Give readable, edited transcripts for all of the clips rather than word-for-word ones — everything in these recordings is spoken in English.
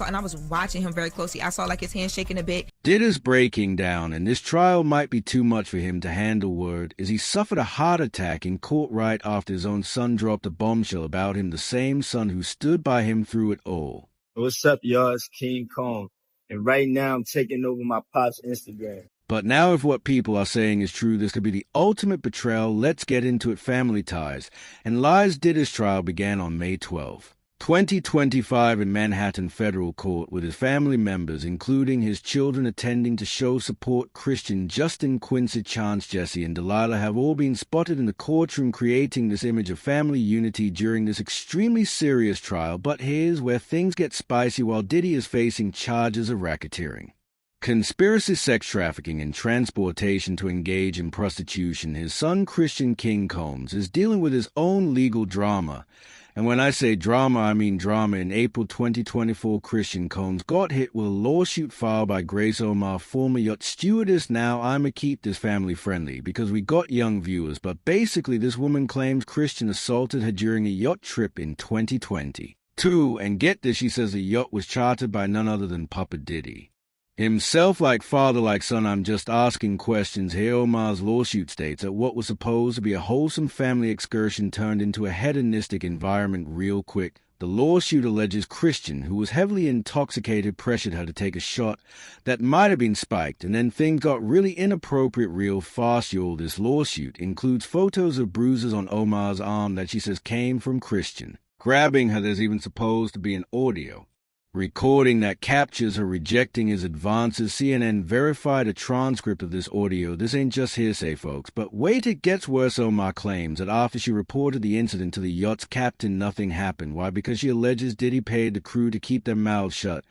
and I was watching him very closely. I saw like his hand shaking a bit. Diddy's breaking down, and this trial might be too much for him to handle. Word is he suffered a heart attack in court right after his own son dropped a bombshell about him, the same son who stood by him through it all. What's up, y'all? It's King Kong. And right now I'm taking over my pop's Instagram. But now if what people are saying is true, this could be the ultimate betrayal. Let's get into it. Family ties. And Lies Diddy's trial began on May 12, 2025 in Manhattan Federal Court, with his family members, including his children, attending to show support. Christian, Justin, Quincy, Chance, Jesse, and Delilah have all been spotted in the courtroom creating this image of family unity during this extremely serious trial. But here's where things get spicy while Diddy is facing charges of racketeering, conspiracy, sex trafficking, and transportation to engage in prostitution. His son, Christian King Combs, is dealing with his own legal drama. And when I say drama, I mean drama. In April 2024, Christian Combs got hit with a lawsuit filed by Grace Omar, former yacht stewardess. Now, I'ma keep this family friendly because we got young viewers, but basically this woman claims Christian assaulted her during a yacht trip in 2022. And get this, she says the yacht was chartered by none other than Papa Diddy himself. Like father, like son, I'm just asking questions here. Omar's lawsuit states that what was supposed to be a wholesome family excursion turned into a hedonistic environment real quick. The lawsuit alleges Christian, who was heavily intoxicated, pressured her to take a shot that might have been spiked, and then things got really inappropriate real fast, y'all. This lawsuit includes photos of bruises on Omar's arm that she says came from Christian grabbing her. There's even supposed to be an audio recording that captures her rejecting his advances. CNN verified a transcript of this audio. This ain't just hearsay, folks. But wait, it gets worse. Omar claims that after she reported the incident to the yacht's captain, nothing happened. Why? Because she alleges Diddy paid the crew to keep their mouths shut.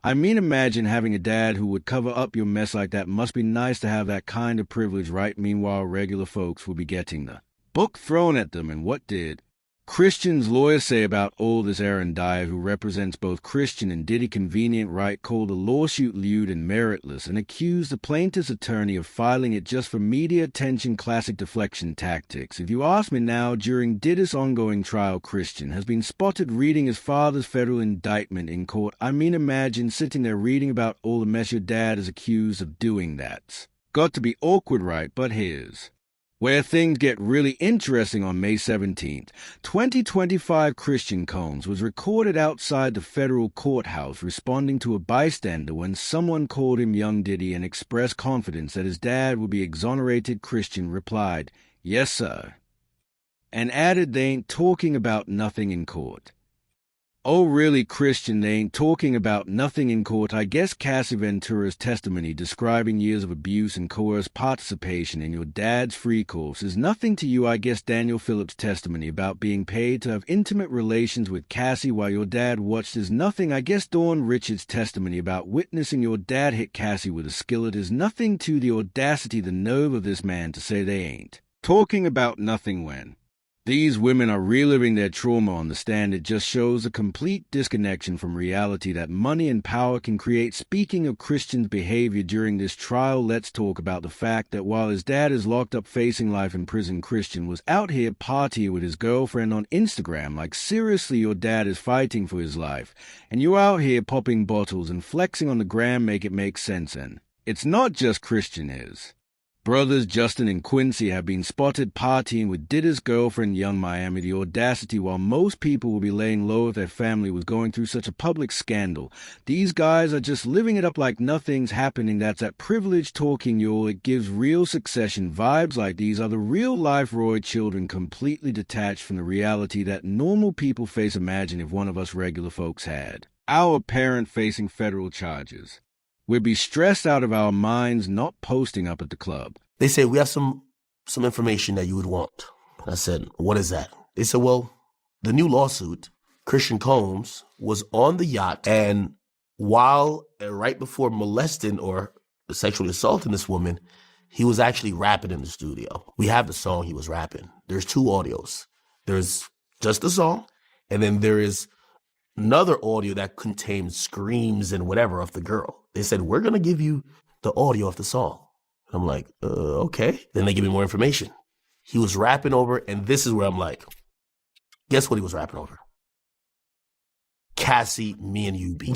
I mean, imagine having a dad who would cover up your mess like that. Must be nice to have that kind of privilege, right? Meanwhile, regular folks will be getting the book thrown at them. And what did Christian's lawyers say about all this? Aaron Dyer, who represents both Christian and Diddy, convenient right, called the lawsuit lewd and meritless and accused the plaintiff's attorney of filing it just for media attention. Classic deflection tactics. If you ask me now, during Diddy's ongoing trial, Christian has been spotted reading his father's federal indictment in court. I mean, imagine sitting there reading about all the mess your dad is accused of doing. That's got to be awkward, right? But here's where things get really interesting. On May 17th, 2025, Christian Combs was recorded outside the federal courthouse responding to a bystander when someone called him Young Diddy and expressed confidence that his dad would be exonerated. Christian replied, "Yes, sir," and added, "They ain't talking about nothing in court." Oh really, Christian, they ain't talking about nothing in court? I guess Cassie Ventura's testimony describing years of abuse and coerced participation in your dad's free course is nothing to you. I guess Daniel Phillips' testimony about being paid to have intimate relations with Cassie while your dad watched is nothing. I guess Dawn Richards' testimony about witnessing your dad hit Cassie with a skillet is nothing to the audacity, the nerve of this man to say they ain't talking about nothing when these women are reliving their trauma on the stand. It just shows a complete disconnection from reality that money and power can create. Speaking of Christian's behavior during this trial, let's talk about the fact that while his dad is locked up facing life in prison, Christian was out here partying with his girlfriend on Instagram. Like, seriously, your dad is fighting for his life, and you're out here popping bottles and flexing on the gram. Make it make sense. And it's not just Christian. His brothers Justin and Quincy have been spotted partying with Diddy's girlfriend, Young Miami. The audacity. While most people will be laying low if their family was going through such a public scandal, these guys are just living it up like nothing's happening. That's that privilege talking, y'all. It gives real Succession vibes. Like, these are the real-life Roy children, completely detached from the reality that normal people face. Imagine if one of us regular folks had our parent facing federal charges. We'd be stressed out of our minds, not posting up at the club. They say, "We have some information that you would want." I said, "What is that?" They said, "Well, the new lawsuit, Christian Combs was on the yacht, and while right before molesting or sexually assaulting this woman, he was actually rapping in the studio. We have the song he was rapping. There's two audios. There's just the song, and then there is another audio that contains screams and whatever of the girl. They said, "We're going to give you the audio of the song." I'm like, okay. Then they give me more information. He was rapping over, and this is where I'm like, guess what he was rapping over? Cassie, me and you be.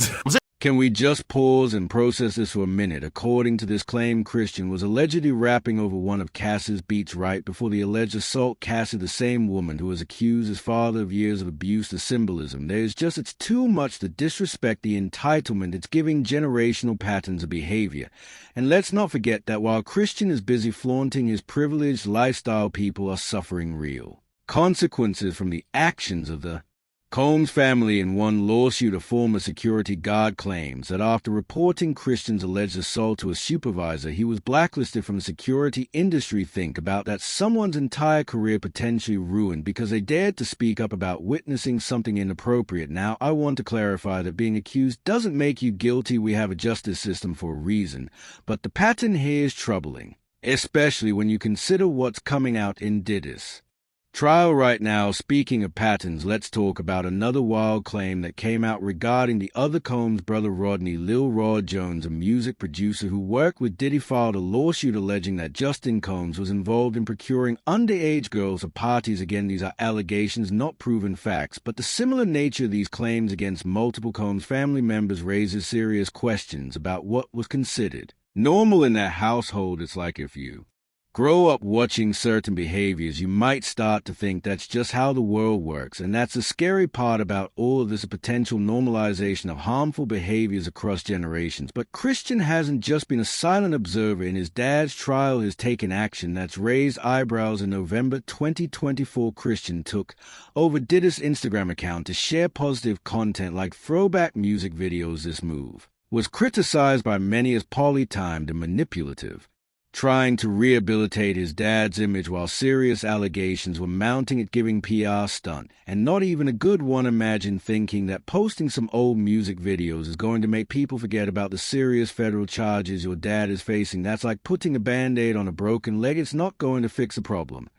Can we just pause and process this for a minute? According to this claim, Christian was allegedly rapping over one of Cassie's beats right before the alleged assault. Cassie, the same woman who was accused his father of years of abuse, the symbolism. It's too much, the disrespect, the entitlement. It's giving generational patterns of behavior. And let's not forget that while Christian is busy flaunting his privileged lifestyle, people are suffering real consequences from the actions of the Combs family. In one lawsuit, a former security guard claims that after reporting Christian's alleged assault to a supervisor, he was blacklisted from the security industry. Think about that. Someone's entire career potentially ruined because they dared to speak up about witnessing something inappropriate. Now, I want to clarify that being accused doesn't make you guilty. We have a justice system for a reason. But the pattern here is troubling, especially when you consider what's coming out in Diddy's trial right now. Speaking of patterns, let's talk about another wild claim that came out regarding the other Combs brother, Rodney Lil Rod Jones, a music producer who worked with Diddy, filed a lawsuit alleging that Justin Combs was involved in procuring underage girls for parties. Again, these are allegations, not proven facts, but the similar nature of these claims against multiple Combs family members raises serious questions about what was considered normal in their household. It's like if you grow up watching certain behaviors, you might start to think that's just how the world works. And that's the scary part about all of this, a potential normalization of harmful behaviors across generations. But Christian hasn't just been a silent observer. In his dad's trial, has taken action that's raised eyebrows. In November 2024, Christian took over Diddy's Instagram account to share positive content like throwback music videos. This move was criticized by many as poorly-timed and manipulative, trying to rehabilitate his dad's image while serious allegations were mounting. It giving PR stunt, and not even a good one. Imagine thinking that posting some old music videos is going to make people forget about the serious federal charges your dad is facing. That's like putting a Band-Aid on a broken leg. It's not going to fix the problem,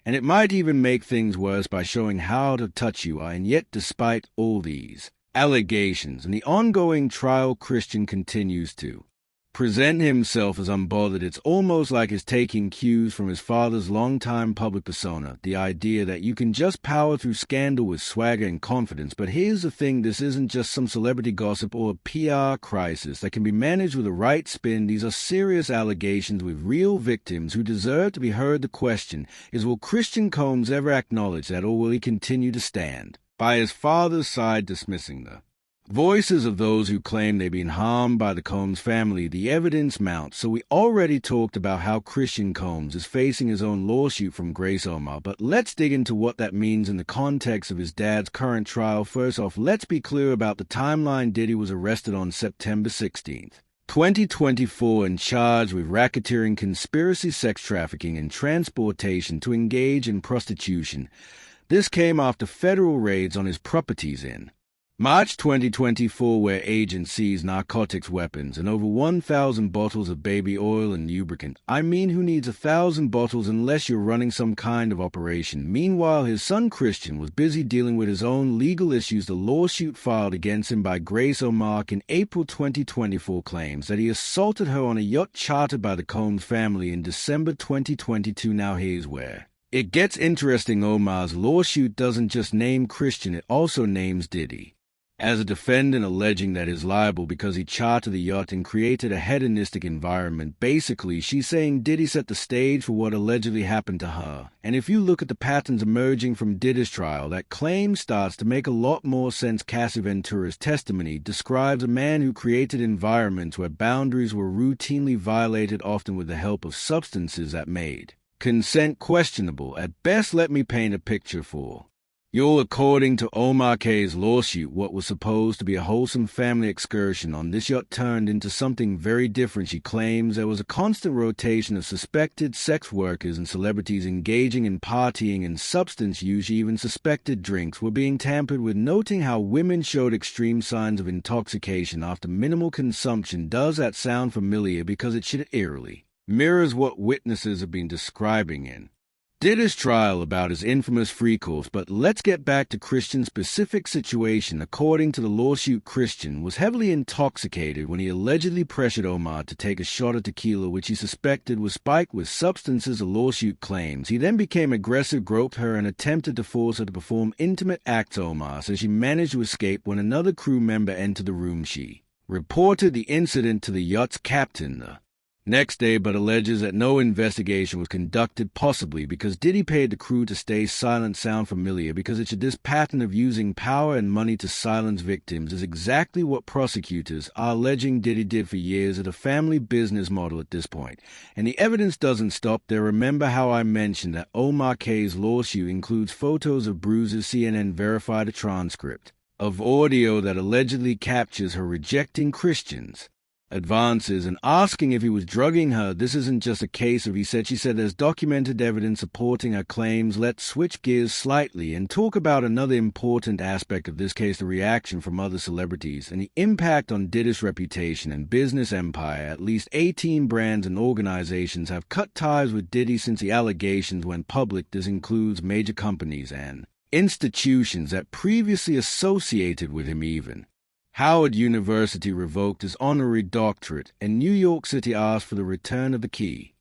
and it might even make things worse by showing how out of touch you are. And yet, despite all these allegations and the ongoing trial, Christian continues to present himself as unbothered. It's almost like he's taking cues from his father's longtime public persona, the idea that you can just power through scandal with swagger and confidence. But here's the thing, this isn't just some celebrity gossip or a PR crisis that can be managed with the right spin. These are serious allegations with real victims who deserve to be heard. The question is, will Christian Combs ever acknowledge that, or will he continue to stand by his father's side, dismissing the voices of those who claim they've been harmed by the Combs family? The evidence mounts. So we already talked about how Christian Combs is facing his own lawsuit from Grace Omar, but let's dig into what that means in the context of his dad's current trial. First off, let's be clear about the timeline. Diddy was arrested on September 16th, 2024, and charged with racketeering, conspiracy, sex trafficking, and transportation to engage in prostitution. This came after federal raids on his properties in March 2024, where agents seized narcotics, weapons, and over 1,000 bottles of baby oil and lubricant. I mean, who needs 1,000 bottles unless you're running some kind of operation? Meanwhile, his son Christian was busy dealing with his own legal issues. The lawsuit filed against him by Grace Omar in April 2024 claims that he assaulted her on a yacht chartered by the Combs family in December 2022. Now here's where it gets interesting. Omar's lawsuit doesn't just name Christian, it also names Diddy as a defendant, alleging that he's liable because he chartered the yacht and created a hedonistic environment. Basically, she's saying Diddy set the stage for what allegedly happened to her. And if you look at the patterns emerging from Diddy's trial, that claim starts to make a lot more sense. Cassie Ventura's testimony describes a man who created environments where boundaries were routinely violated, often with the help of substances that made consent questionable. At best, let me paint a picture for you. According to Omar K's lawsuit, what was supposed to be a wholesome family excursion on this yacht turned into something very different. She claims there was a constant rotation of suspected sex workers and celebrities engaging in partying and substance use. Even suspected drinks were being tampered with, noting how women showed extreme signs of intoxication after minimal consumption. Does that sound familiar? Because it should eerily mirrors what witnesses have been describing in Diddy's trial about his infamous free course, but let's get back to Christian's specific situation. According to the lawsuit, Christian was heavily intoxicated when he allegedly pressured Omar to take a shot of tequila, which he suspected was spiked with substances. The lawsuit claims he then became aggressive, groped her, and attempted to force her to perform intimate acts. Omar says she managed to escape when another crew member entered the room. She reported the incident to the yacht's captain the next day, but alleges that no investigation was conducted, possibly because Diddy paid the crew to stay silent. Sound familiar? Because this pattern of using power and money to silence victims is exactly what prosecutors are alleging Diddy did for years at a family business model at this point. And the evidence doesn't stop there. Remember how I mentioned that Omar K's lawsuit includes photos of bruises. CNN verified a transcript of audio that allegedly captures her rejecting Christians advances and asking if he was drugging her. This isn't just a case of he said, she said. There's documented evidence supporting her claims. Let's switch gears slightly and talk about another important aspect of this case, the reaction from other celebrities and the impact on Diddy's reputation and business empire. At least 18 brands and organizations have cut ties with Diddy since the allegations went public. This includes major companies and institutions that previously associated with him. Even Howard University revoked his honorary doctorate, and New York City asked for the return of the key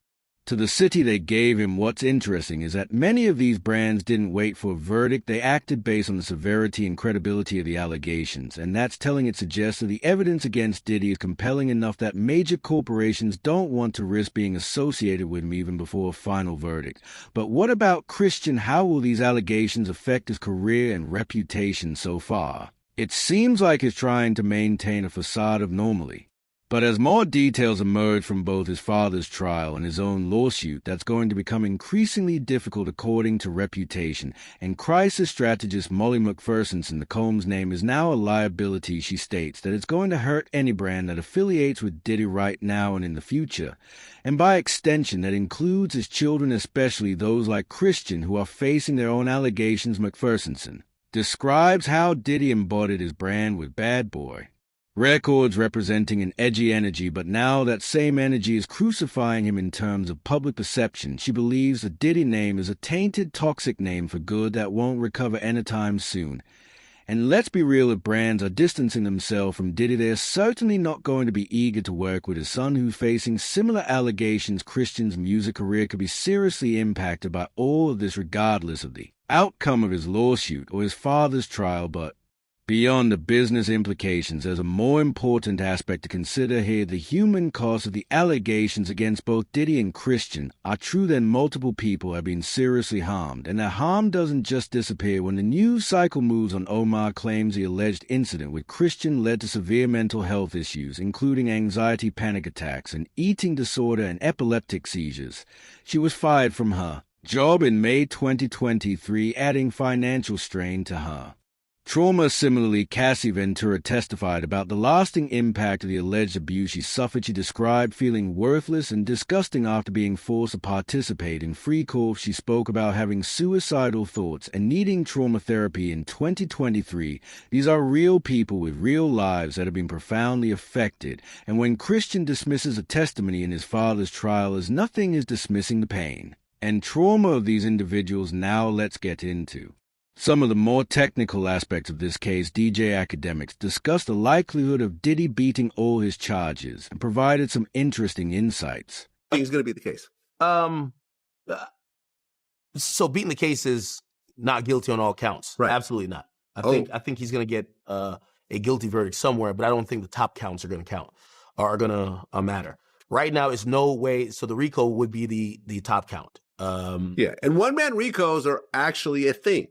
to the city they gave him. What's interesting is that many of these brands didn't wait for a verdict. They acted based on the severity and credibility of the allegations, and that's telling. It suggests that the evidence against Diddy is compelling enough that major corporations don't want to risk being associated with him even before a final verdict. But what about Christian? How will these allegations affect his career and reputation so far? It seems like he's trying to maintain a facade of normalcy. But as more details emerge from both his father's trial and his own lawsuit, that's going to become increasingly difficult. According to Reputation and crisis strategist Molly McPherson, the Combs name is now a liability. She states that it's going to hurt any brand that affiliates with Diddy right now and in the future. And by extension, that includes his children, especially those like Christian who are facing their own allegations. McPherson describes how Diddy embodied his brand with Bad Boy Records, representing an edgy energy, but now that same energy is crucifying him in terms of public perception. She believes the Diddy name is a tainted, toxic name for good that won't recover anytime soon. And let's be real, if brands are distancing themselves from Diddy, they're certainly not going to be eager to work with his son, who's facing similar allegations. Christian's music career could be seriously impacted by all of this, regardless of the outcome of his lawsuit or his father's trial. But beyond the business implications, there's a more important aspect to consider here. The human cost of the allegations against both Diddy and Christian are true, then multiple people have been seriously harmed, and that harm doesn't just disappear. When the news cycle moves on, Omar claims the alleged incident with Christian led to severe mental health issues, including anxiety, panic attacks, an eating disorder, and epileptic seizures. She was fired from her job in May 2023, adding financial strain to her trauma. Similarly, Cassie Ventura testified about the lasting impact of the alleged abuse she suffered. She described feeling worthless and disgusting after being forced to participate in free course. She spoke about having suicidal thoughts and needing trauma therapy in 2023. These are real people with real lives that have been profoundly affected. And when Christian dismisses a testimony in his father's trial as nothing, is dismissing the pain and trauma of these individuals. Now let's get into some of the more technical aspects of this case. DJ Academics discussed the likelihood of Diddy beating all his charges and provided some interesting insights. I think it's going to be the case. So beating the case is not guilty on all counts. Right. Absolutely not. I think he's going to get a guilty verdict somewhere, but I don't think the top counts are going to count or are going to matter. Right now, it's no way. So the RICO would be the top count. And one-man RICOs are actually a thing.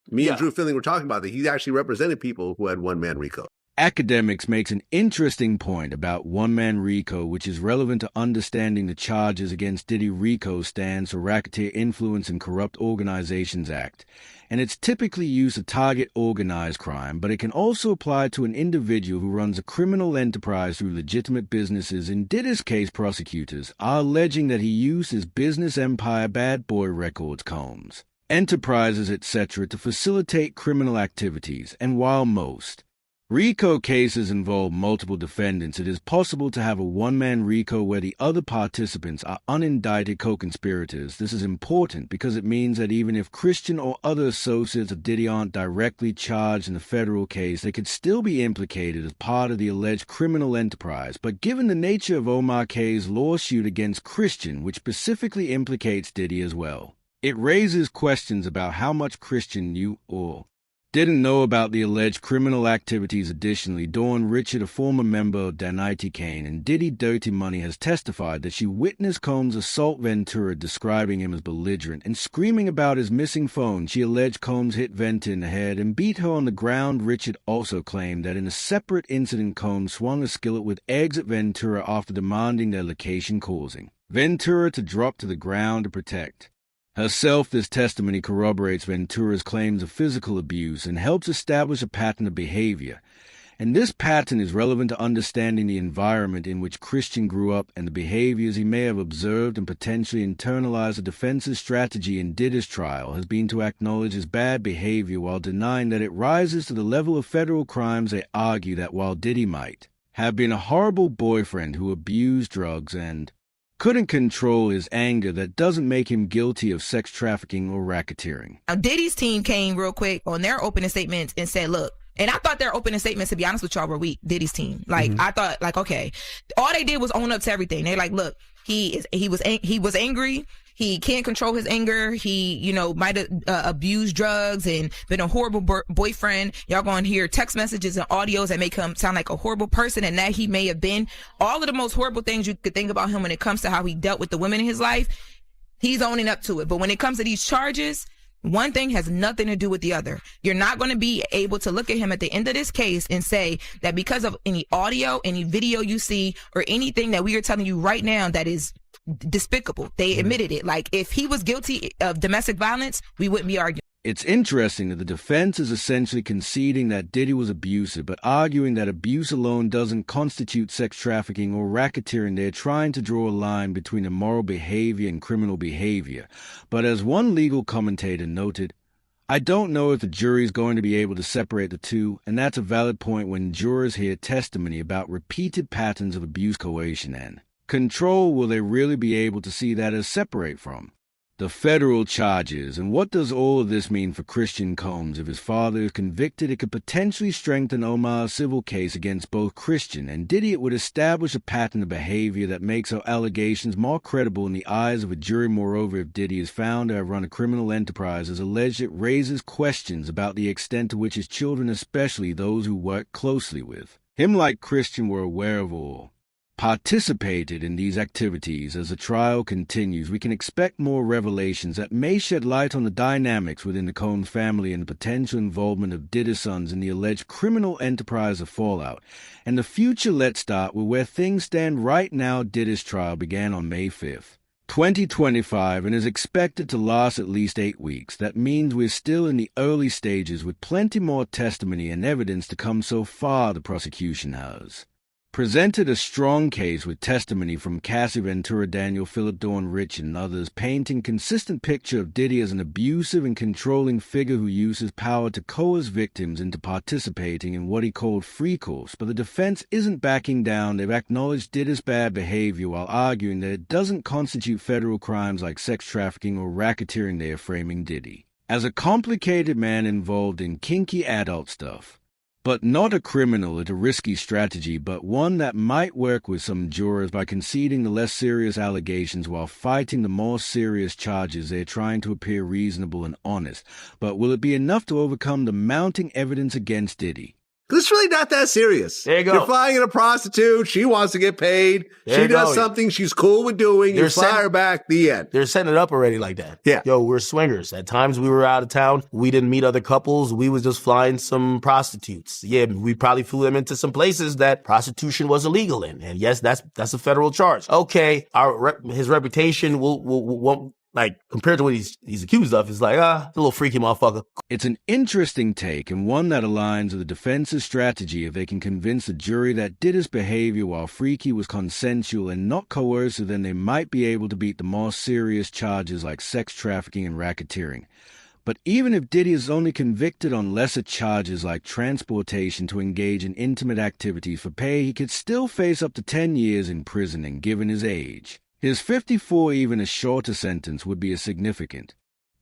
Me and Drew Filling were talking about that. He's actually represented people who had one-man RICO. Academics makes an interesting point about one-man RICO, which is relevant to understanding the charges against Diddy. RICO stands for Racketeer Influence and Corrupt Organizations Act, and it's typically used to target organized crime, but it can also apply to an individual who runs a criminal enterprise through legitimate businesses. In Diddy's case, prosecutors are alleging that he used his business empire, Bad Boy Records, Combs Enterprises, etc., to facilitate criminal activities. And while most RICO cases involve multiple defendants. It is possible to have a one-man RICO where the other participants are unindicted co-conspirators. This is important because it means that even if Christian or other associates of Diddy aren't directly charged in the federal case, they could still be implicated as part of the alleged criminal enterprise. But given the nature of Omar K's lawsuit against Christian, which specifically implicates Diddy as well, it raises questions about how much Christian knew or didn't know about the alleged criminal activities. Additionally, Dawn Richard, a former member of Danity Kane and Diddy Dirty Money, has testified that she witnessed Combs assault Ventura, describing him as belligerent and screaming about his missing phone. She alleged Combs hit Venta in the head and beat her on the ground. Richard also claimed that in a separate incident, Combs swung a skillet with eggs at Ventura after demanding their location, causing Ventura to drop to the ground to protect herself. This testimony corroborates Ventura's claims of physical abuse and helps establish a pattern of behavior. And this pattern is relevant to understanding the environment in which Christian grew up and the behaviors he may have observed and potentially internalized. The defense's strategy in Diddy's trial has been to acknowledge his bad behavior while denying that it rises to the level of federal crimes. They argue that while Diddy might have been a horrible boyfriend who abused drugs and couldn't control his anger, that doesn't make him guilty of sex trafficking or racketeering. Now, Diddy's team came real quick on their opening statements and said, look, and I thought their opening statements, to be honest with y'all, were weak. Diddy's team. Like, I thought, like, okay, all they did was own up to everything. They're like, look, he was angry. He can't control his anger. He, might have abused drugs and been a horrible boyfriend. Y'all going to hear text messages and audios that make him sound like a horrible person, and that he may have been. All of the most horrible things you could think about him when it comes to how he dealt with the women in his life, he's owning up to it. But when it comes to these charges, one thing has nothing to do with the other. You're not going to be able to look at him at the end of this case and say that because of any audio, any video you see, or anything that we are telling you right now that is despicable. They admitted it. Like, if he was guilty of domestic violence, we wouldn't be arguing. It's interesting that the defense is essentially conceding that Diddy was abusive, but arguing that abuse alone doesn't constitute sex trafficking or racketeering. They're trying to draw a line between immoral behavior and criminal behavior. But as one legal commentator noted, I don't know if the jury is going to be able to separate the two, and that's a valid point when jurors hear testimony about repeated patterns of abuse, coercion, and control. Will they really be able to see that as separate from the federal charges? And what does all of this mean for Christian Combs? If his father is convicted, it could potentially strengthen Omar's civil case against both Christian and Diddy. It would establish a pattern of behavior that makes our allegations more credible in the eyes of a jury. Moreover, if Diddy is found to have run a criminal enterprise as alleged, it raises questions about the extent to which his children, especially those who work closely with him like Christian, were aware of or participated in these activities. As the trial continues, we can expect more revelations that may shed light on the dynamics within the Combs family and the potential involvement of Diddy's sons in the alleged criminal enterprise of Fallout. And the future, let's start with where things stand right now. Diddy's trial began on May 5th, 2025, and is expected to last at least 8 weeks. That means we're still in the early stages with plenty more testimony and evidence to come. So far, the prosecution has presented a strong case with testimony from Cassie Ventura, Daniel Phillip, Dawn Rich, and others, painting consistent picture of Diddy as an abusive and controlling figure who uses power to coerce victims into participating in what he called free course. But the defense isn't backing down. They've acknowledged Diddy's bad behavior while arguing that it doesn't constitute federal crimes like sex trafficking or racketeering. They are framing Diddy as a complicated man involved in kinky adult stuff, but not a criminal. It's a risky strategy, but one that might work with some jurors. By conceding the less serious allegations while fighting the more serious charges, they're trying to appear reasonable and honest. But will it be enough to overcome the mounting evidence against Diddy? It's really not that serious. There you go. You're flying a prostitute. She wants to get paid. There she you does go. something she's cool with doing. You fly her back. The end. They're setting it up already like that. Yeah. Yo, we're swingers. At times we were out of town. We didn't meet other couples. We was just flying some prostitutes. Yeah, we probably flew them into some places that prostitution was illegal in. And yes, that's a federal charge. Okay, his reputation won't, like, compared to what he's accused of, is like, a little freaky motherfucker. It's an interesting take, and one that aligns with the defense's strategy. If they can convince the jury that Diddy's behavior, while freaky, was consensual and not coercive, then they might be able to beat the more serious charges like sex trafficking and racketeering. But even if Diddy is only convicted on lesser charges like transportation to engage in intimate activities for pay, he could still face up to 10 years in prison, and given his age, his 54, even a shorter sentence, would be a significant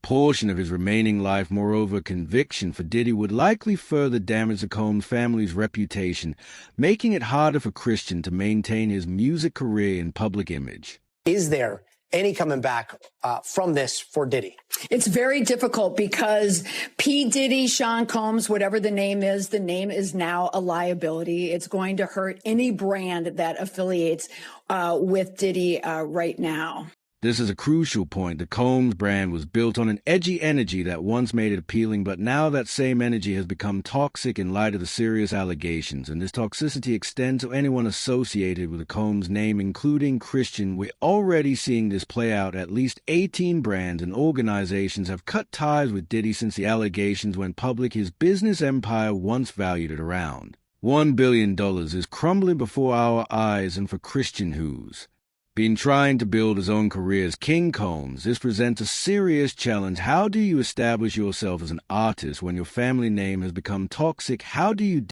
portion of his remaining life. Moreover, conviction for Diddy would likely further damage the Combs family's reputation, making it harder for Christian to maintain his music career and public image. Is there any coming back from this for Diddy? It's very difficult because P. Diddy, Sean Combs, whatever the name is now a liability. It's going to hurt any brand that affiliates with Diddy right now. This is a crucial point. The Combs brand was built on an edgy energy that once made it appealing, but now that same energy has become toxic in light of the serious allegations, and this toxicity extends to anyone associated with the Combs name, including Christian. We're already seeing this play out. At least 18 brands and organizations have cut ties with Diddy since the allegations went public. His business empire, once valued at around $1 billion, is crumbling before our eyes, and for Christian, who's been trying to build his own career as King Combs, this presents a serious challenge. How do you establish yourself as an artist when your family name has become toxic? How do you